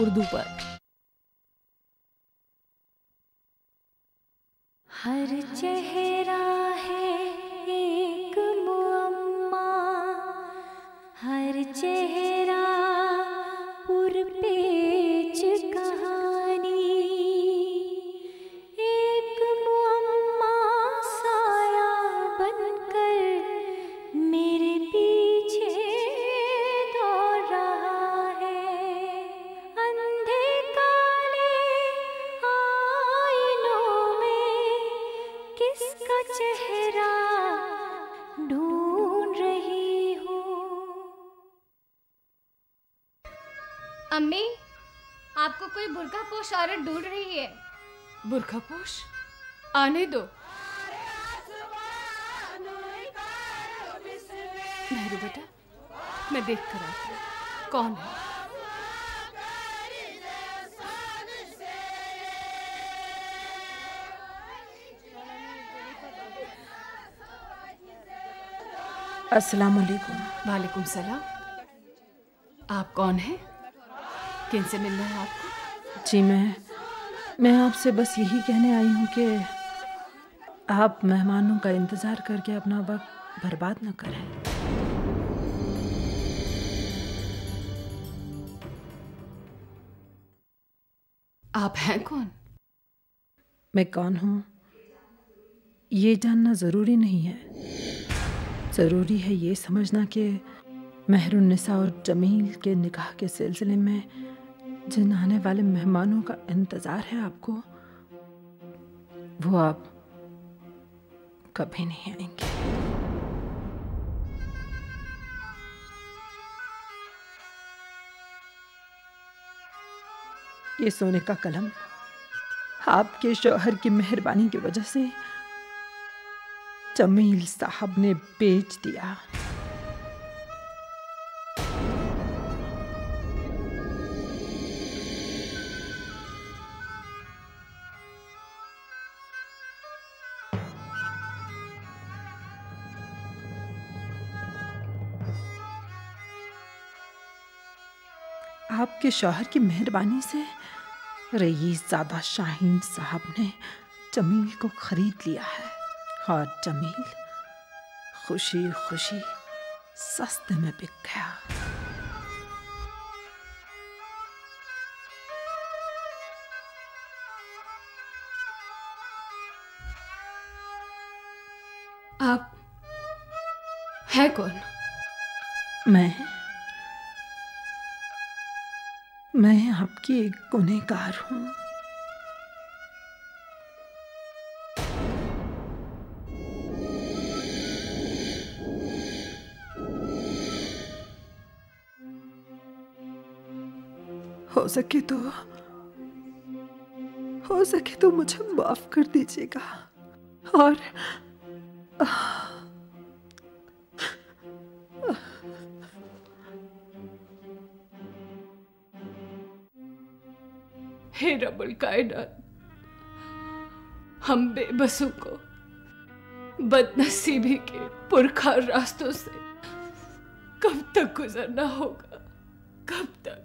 उर्दू पर। हर चेहरा है एक मुअम्मा, हर चेहरा पुरपेच कहानी, एक मुअम्मा साया बनकर मेरे पीछे दौड़ रहा है। अंधे काले आईनों में किसका चेहरा ढूंढ रही हूँ। अम्मी, आपको कोई बुर्कापोश औरत ढूंढ रही है। बुर्कापोश? आने दो। मेहरू बेटा, मैं देख कर आती हूँ कौन है। अस्सलाम वालेकुम। वालेकुम सलाम। आप कौन हैं? किन से मिलना है आपको? जी मैं आपसे बस यही कहने आई हूँ कि आप मेहमानों का इंतज़ार करके अपना वक्त बर्बाद न करें। आप हैं कौन? मैं कौन हूँ ये जानना ज़रूरी नहीं है। ज़रूरी है ये समझना कि मेहरुन्निसा और जमील के निकाह के सिलसिले में जिन आने वाले मेहमानों का इंतज़ार है आपको, वो आप कभी नहीं आएंगे। ये सोने का कलम आपके शौहर की मेहरबानी की वजह से जमील साहब ने बेच दिया। आपके शौहर की मेहरबानी से रईसज़ादा शाहीन साहब ने जमील को खरीद लिया है और जमील खुशी खुशी सस्ते में बिक गया। आप हैं कौन? मैं आपकी एक गुनहगार हूँ। हो सके तो मुझे माफ कर दीजिएगा और हे रब्बुल कायनात, हम बेबसों को बदनसीबी के पुरखार रास्तों से कब तक गुजरना होगा? कब तक?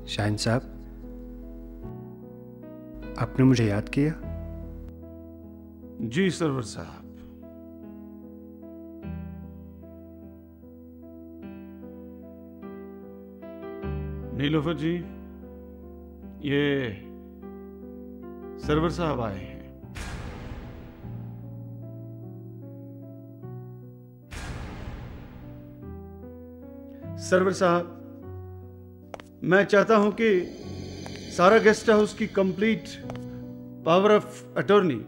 शाहीन साहब, आपने मुझे याद किया? जी सरवर साहब। नीलोफर जी, ये सरवर साहब आए हैं। सरवर साहब, मैं चाहता हूं कि सारा गेस्ट हाउस की कंप्लीट पावर ऑफ अटॉर्नी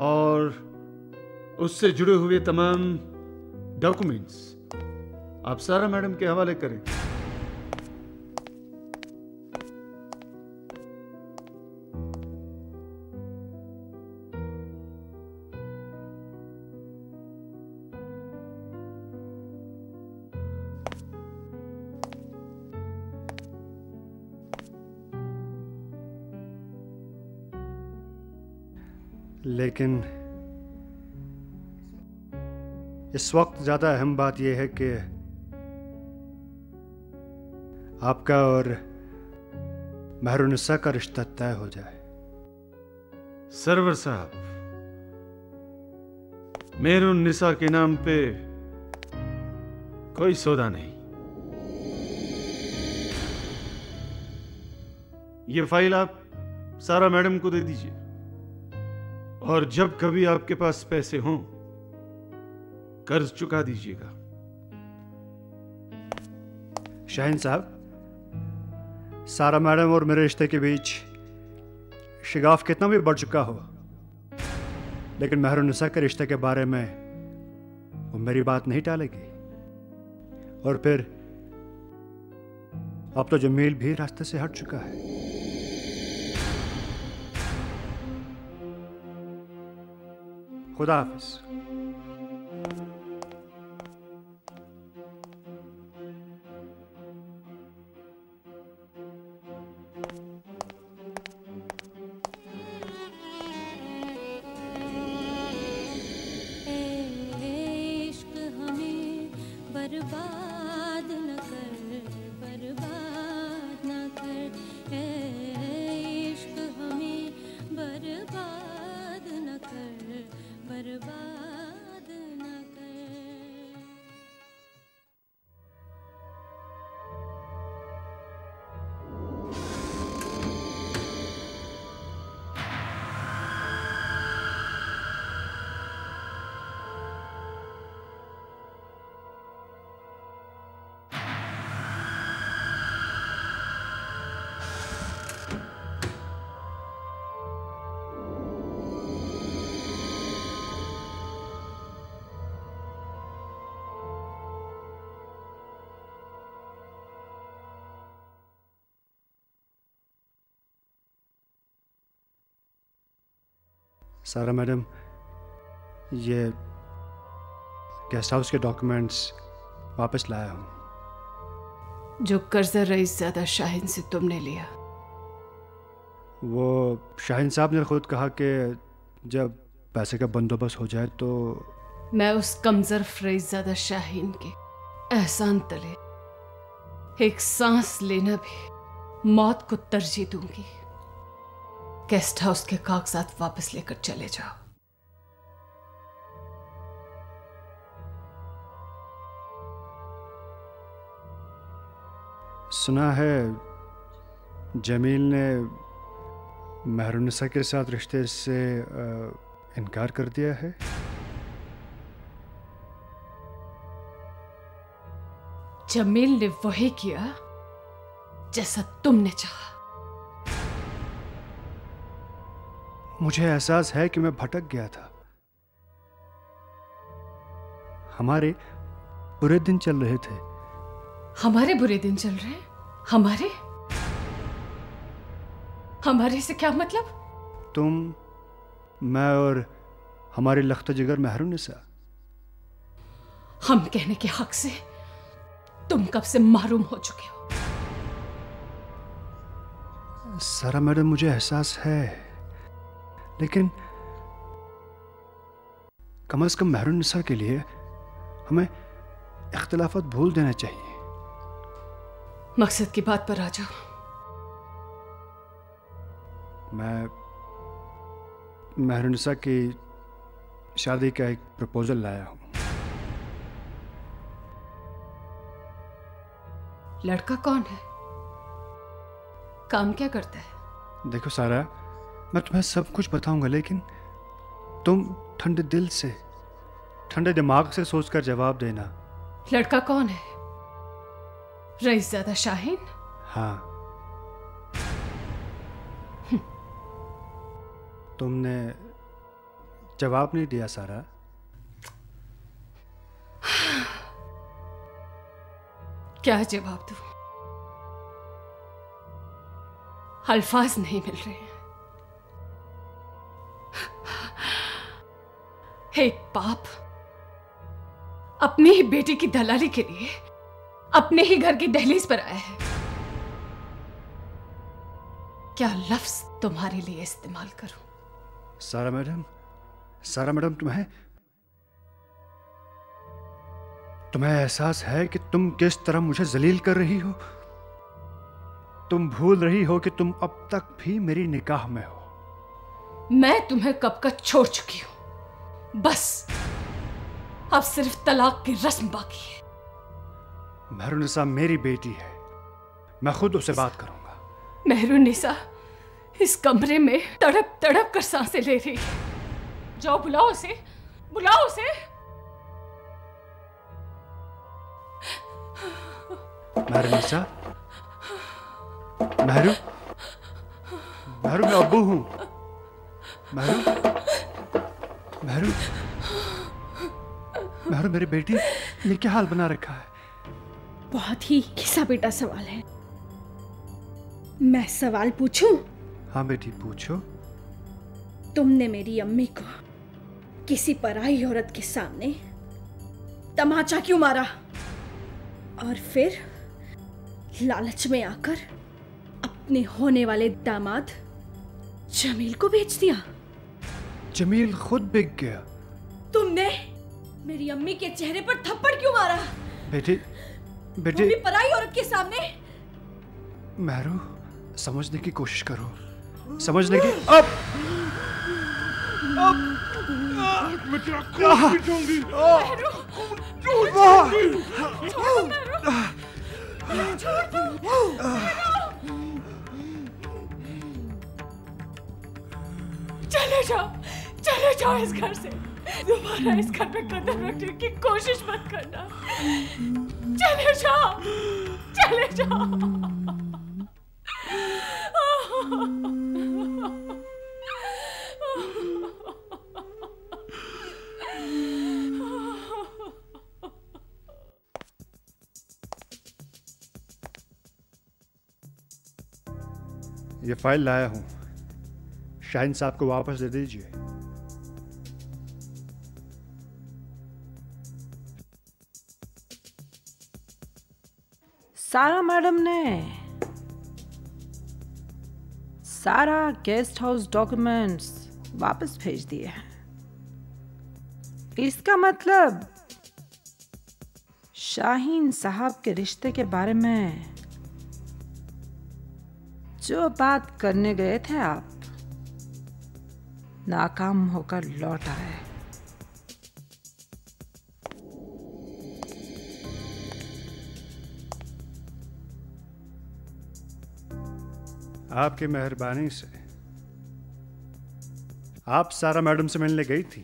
और उससे जुड़े हुए तमाम डॉक्यूमेंट्स आप सारा मैडम के हवाले करें। लेकिन इस वक्त ज़्यादा अहम बात यह है कि आपका और मेहरुन्निसा का रिश्ता तय हो जाए। सरवर साहब, मेहरुन्निसा के नाम पे कोई सौदा नहीं। ये फाइल आप सारा मैडम को दे दीजिए और जब कभी आपके पास पैसे हों कर्ज चुका दीजिएगा। शाहीन साहब, सारा मैडम और मेरे रिश्ते के बीच शिगाफ कितना भी बढ़ चुका हो, लेकिन मेहरुन्निसा के रिश्ते के बारे में वो मेरी बात नहीं टालेगी। और फिर अब तो जमील भी रास्ते से हट चुका है। खुदा हाफिज। इश्क हमें बर्बाद न कर, बर्बाद न कर। इश्क हमें बर्बाद न कर, बर्बाद न कर। सारा मैडम, ये गेस्ट हाउस के डॉक्यूमेंट्स वापस लाया हूँ। जो कर्जा रईस ज़्यादा शाहीन से तुमने लिया। वो शाहीन साहब ने खुद कहा कि जब पैसे का बंदोबस्त हो जाए तो मैं उस कमजोर रईस ज़्यादा शाहीन के एहसान तले एक सांस लेना भी मौत को तरजीह दूंगी। गेस्ट हाउस के कागजात वापस लेकर चले जाओ। सुना है जमील ने मेहरुन्निसा के साथ रिश्ते से इनकार कर दिया है। जमील ने वही किया जैसा तुमने चाहा। मुझे एहसास है कि मैं भटक गया था। हमारे बुरे दिन चल रहे थे। हमारे बुरे दिन चल रहे हैं? हमारे हमारे से क्या मतलब? तुम, मैं और हमारी लख्त जिगर मेहरुन्निसा। हम कहने के हक से तुम कब से महरूम हो चुके हो। सारा मैडम, मुझे एहसास है, लेकिन कम से कम मेहरुन्निसा के लिए हमें इख्तिलाफात भूल देना चाहिए। मकसद की बात पर आ जाओ। मैं मेहरुनिसा की शादी का एक प्रपोजल लाया हूं। लड़का कौन है? काम क्या करता है? देखो सारा, मैं तुम्हें सब कुछ बताऊंगा, लेकिन तुम ठंडे दिल से, ठंडे दिमाग से सोचकर जवाब देना। लड़का कौन है? रईसज़ादा शाहीन? हाँ। तुमने जवाब नहीं दिया सारा। क्या जवाब दूं? अल्फाज नहीं मिल रहे हैं। एक बाप अपनी ही बेटी की दलाली के लिए अपने ही घर की दहलीज पर आया है। क्या लफ्ज तुम्हारे लिए इस्तेमाल करूं? सारा मैडम, तुम्हें एहसास है कि तुम किस तरह मुझे जलील कर रही हो? तुम भूल रही हो कि तुम अब तक भी मेरी निगाह में हो। मैं तुम्हें कब का छोड़ चुकी हूं। बस अब सिर्फ तलाक की रस्म बाकी है। मेहरुनिसा मेरी बेटी है, मैं खुद उससे बात करूंगा। मेहरुनिसा इस कमरे में तड़प तड़प कर सांसें ले रही है। जाओ बुलाओ उसे, बुलाओ उसे। मेहरुनिसा, महरू, मैं अब्बू हूं। महरू मेरी बेटी, ये क्या हाल बना रखा है? बहुत ही घिसा पिटा सवाल है। मैं सवाल पूछूं? हाँ बेटी, पूछो। तुमने मेरी अम्मी को किसी पराई औरत के सामने तमाचा क्यों मारा? और फिर लालच में आकर अपने होने वाले दामाद जमील को बेच दिया। जमील खुद बिक गया। तुमने मेरी अम्मी के चेहरे पर थप्पड़ क्यों मारा? बेटी पराई औरत के सामने। महरू, समझने की कोशिश करो, समझने की। अब मैं तेरा खून पीटूंगी। चले जाओ इस घर से। दोबारा इस घर में कदम रखने की कोशिश मत करना। चले जाओ। ये फाइल लाया हूं, शाहीन साहब को वापस दे दीजिए। सारा मैडम ने सारा गेस्ट हाउस डॉक्यूमेंट्स वापस भेज दिए हैं। इसका मतलब शाहीन साहब के रिश्ते के बारे में जो बात करने गए थे आप, नाकाम होकर लौट आए। आपकी मेहरबानी से आप सारा मैडम से मिलने गई थी,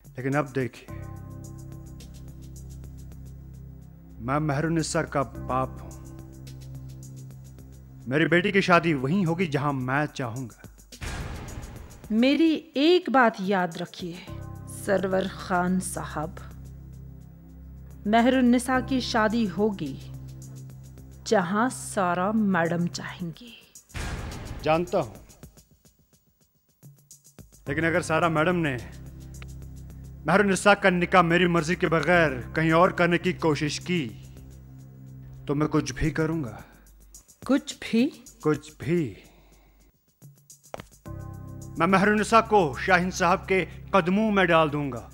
लेकिन अब देखिए, मैं मेहरुनिसा का बाप हूं। मेरी बेटी की शादी वहीं होगी जहां मैं चाहूंगा। मेरी एक बात याद रखिए सरवर खान साहब, मेहरुनिसा की शादी होगी जहां सारा मैडम चाहेंगी। जानता हूं, लेकिन अगर सारा मैडम ने मेहरुनिसा का निकाह मेरी मर्जी के बगैर कहीं और करने की कोशिश की तो मैं कुछ भी करूंगा। कुछ भी। मैं मेहरुनिसा को शाहीन साहब के कदमों में डाल दूंगा।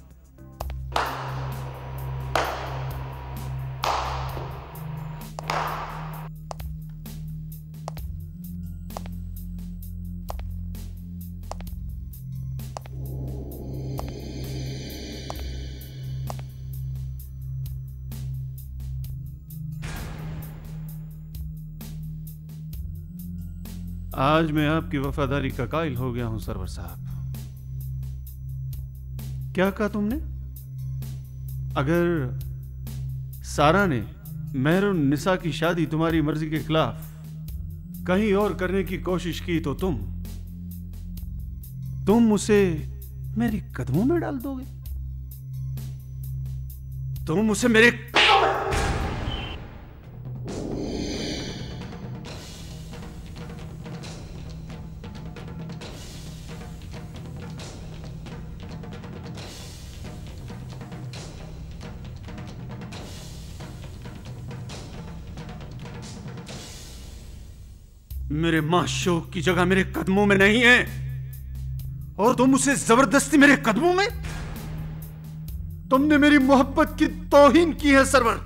आज मैं आपकी वफादारी का कायल हो गया हूं सरवर साहब। क्या कहा तुमने? अगर सारा ने मेहरुन्निसा की शादी तुम्हारी मर्जी के खिलाफ कहीं और करने की कोशिश की तो तुम उसे मेरे कदमों में डाल दोगे? तुम उसे मेरे मेरे माशूक की जगह मेरे कदमों में नहीं है और तुम उसे जबरदस्ती मेरे कदमों में। तुमने मेरी मोहब्बत की तौहीन की है सरवर।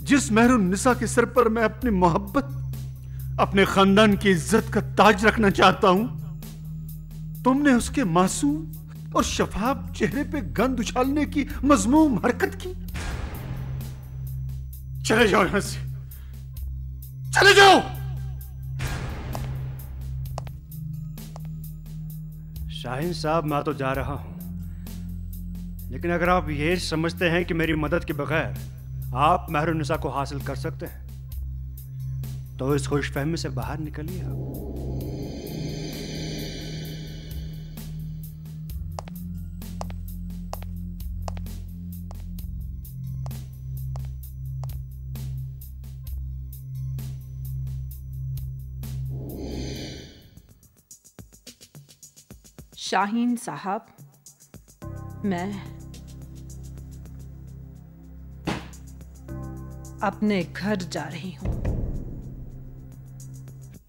जिस मेहरुन्निसा के सिर पर मैं अपनी मोहब्बत, अपने खानदान की इज्जत का ताज रखना चाहता हूं, तुमने उसके मासूम और शफाफ चेहरे पे गंद उछालने की मजमूम हरकत की। चले जाओ यहां से, चले जाओ। शाहीन साहब, मैं तो जा रहा हूं, लेकिन अगर आप ये समझते हैं कि मेरी मदद के बगैर आप मेहरुन्निसा को हासिल कर सकते हैं तो इस खुशफहमी से बाहर निकलिए आप। शाहीन साहब, मैं अपने घर जा रही हूं।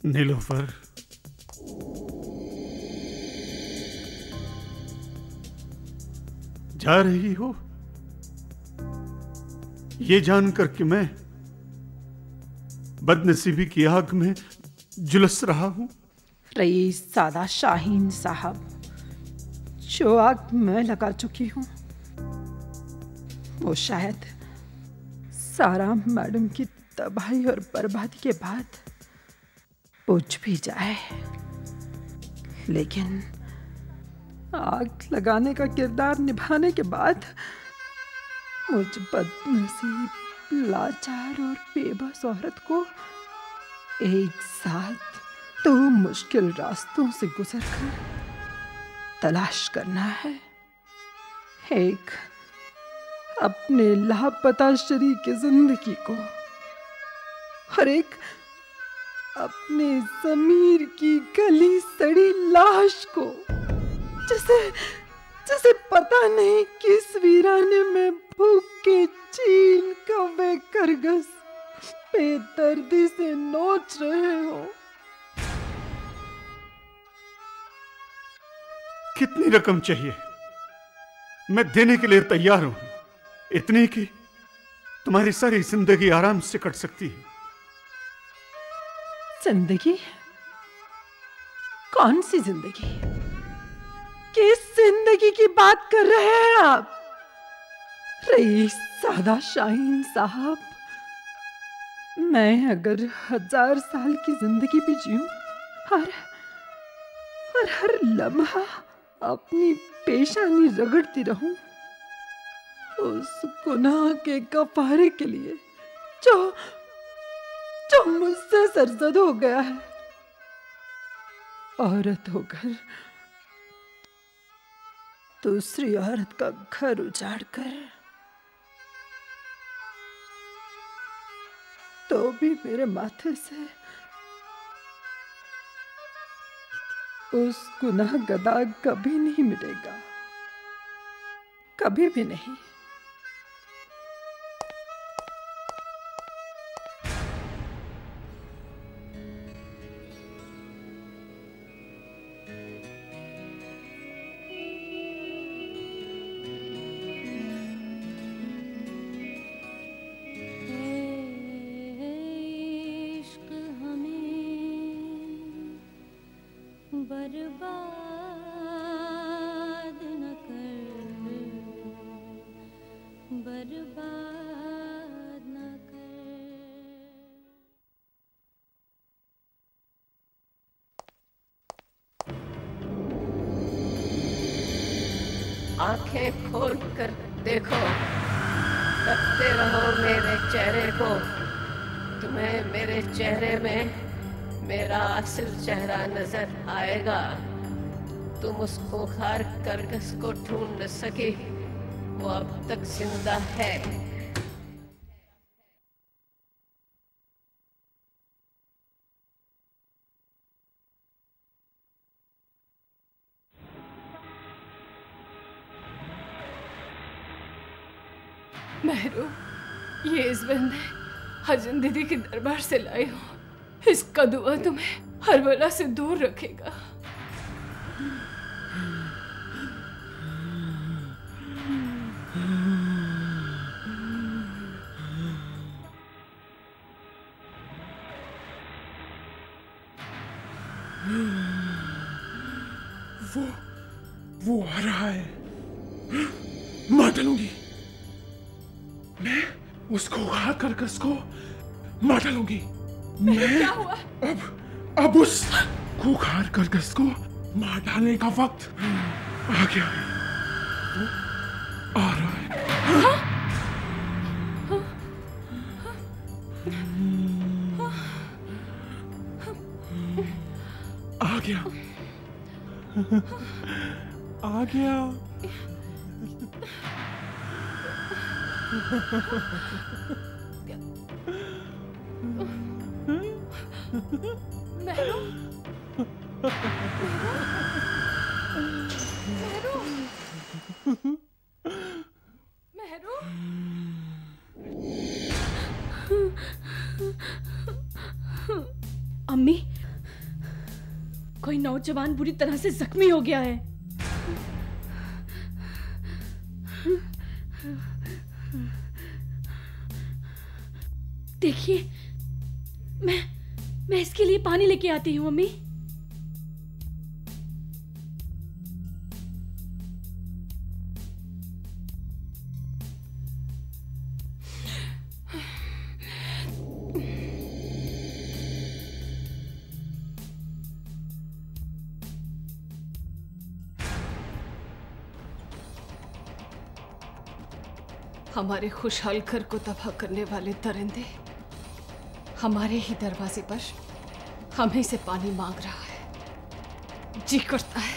नीलोफर, जा रही हो ये जानकर कि मैं बदनसीबी की आग में झुलस रहा हूं? रईस सादा शाहीन साहब, जो आग मैं लगा चुकी हूं वो शायद सारा मैडम की तबाही और बर्बादी के बाद बुझ भी जाए, लेकिन आग लगाने का किरदार निभाने के बाद मुझ बदनसीब, लाचार और बेबस औरत को एक साथ 2 मुश्किल रास्तों से गुजरकर तलाश करना है। एक, अपने लापता शरीक की जिंदगी को, और एक अपने ज़मीर की गली सड़ी लाश को, जिसे पता नहीं किस वीराने में भूख के चील कौवे खरगोश बेदर्दी से नोच रहे हो। कितनी रकम चाहिए? मैं देने के लिए तैयार हूं, इतनी कि तुम्हारी सारी जिंदगी आराम से कट सकती है। जिंदगी? कौन सी जिंदगी? किस जिंदगी की बात कर रहे हैं आप? रईस सादा शाहीन साहब, मैं अगर 1000 साल की जिंदगी भी जीऊं और हर लम्हा अपनी पेशानी रगड़ती रहूं उस गुनाह के कफारे के लिए जो मुझसे सरजद हो गया है, औरत होकर दूसरी औरत का घर उजाड़कर, तो भी मेरे माथे से उस गुनाह का दाग कभी नहीं मिटेगा, कभी भी नहीं। बर्बाद न कर, आंखें खोल कर देखो, तकते रहो मेरे चेहरे को। तुम्हें मेरे चेहरे में मेरा असल चेहरा नजर आएगा। तुम उस खूंखार करकस को ढूंढ न सकी, वो अब तक जिंदा है। मेहरू, ये इस बंदे हजन दीदी के दरबार से लाई हूँ। इसका दुआ तुम्हें हर बला से दूर रखेगा। वो आ रहा है। मार डालूंगी मैं उसको, उखाड़ कर कसको मार डालूंगी मैं। क्या हुआ? अब उस खूंखार करकस को मार डालने का वक्त आ गया है। वो आ रहा है। आ गया, आ गया। मेहरू, मेहरू, अम्मी, कोई नौजवान बुरी तरह से जख्मी हो गया है। देखिए, मैं इसके लिए पानी लेके आती हूँ अम्मी। हमारे खुशहाल घर को तबाह करने वाले दरिंदे हमारे ही दरवाजे पर हमें से पानी मांग रहा है। जी करता है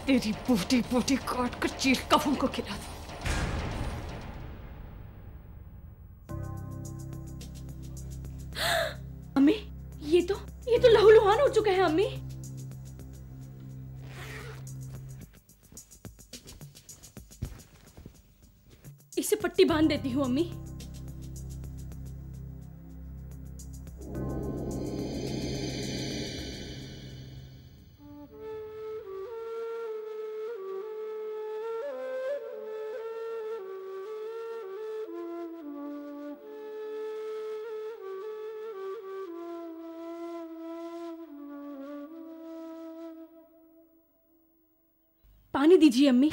तेरी बूटी बूटी काट कर चीर कफों को खिला दूं। अम्मी, ये तो लहूलुहान हो चुका है अम्मी। इसे पट्टी बांध देती हूँ अम्मी। पानी दीजिए अम्मी।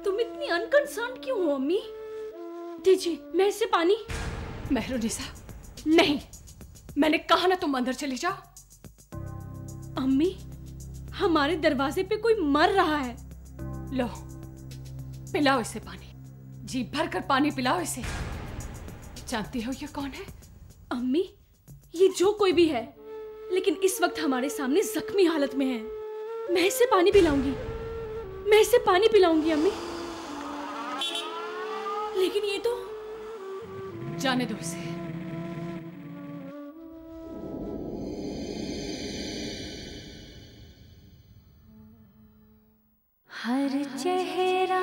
तुम इतनी अनकंसर्न क्यों हो अम्मी? दीजिए, मैं इससे पानी। मेहरुनिसा, नहीं, मैंने कहा ना तुम अंदर चली जाओ। अम्मी, हमारे दरवाजे पे कोई मर रहा है। लो, पिलाओ इसे पानी। जी भर कर पानी पिलाओ इसे। जानती हो ये कौन है? अम्मी, ये जो कोई भी है, लेकिन इस वक्त हमारे सामने जख्मी हालत में है। मैं इसे पानी पिलाऊंगी, मैं इसे पानी पिलाऊंगी अम्मी। लेकिन ये तो। जाने दो इसे। हर चेहरा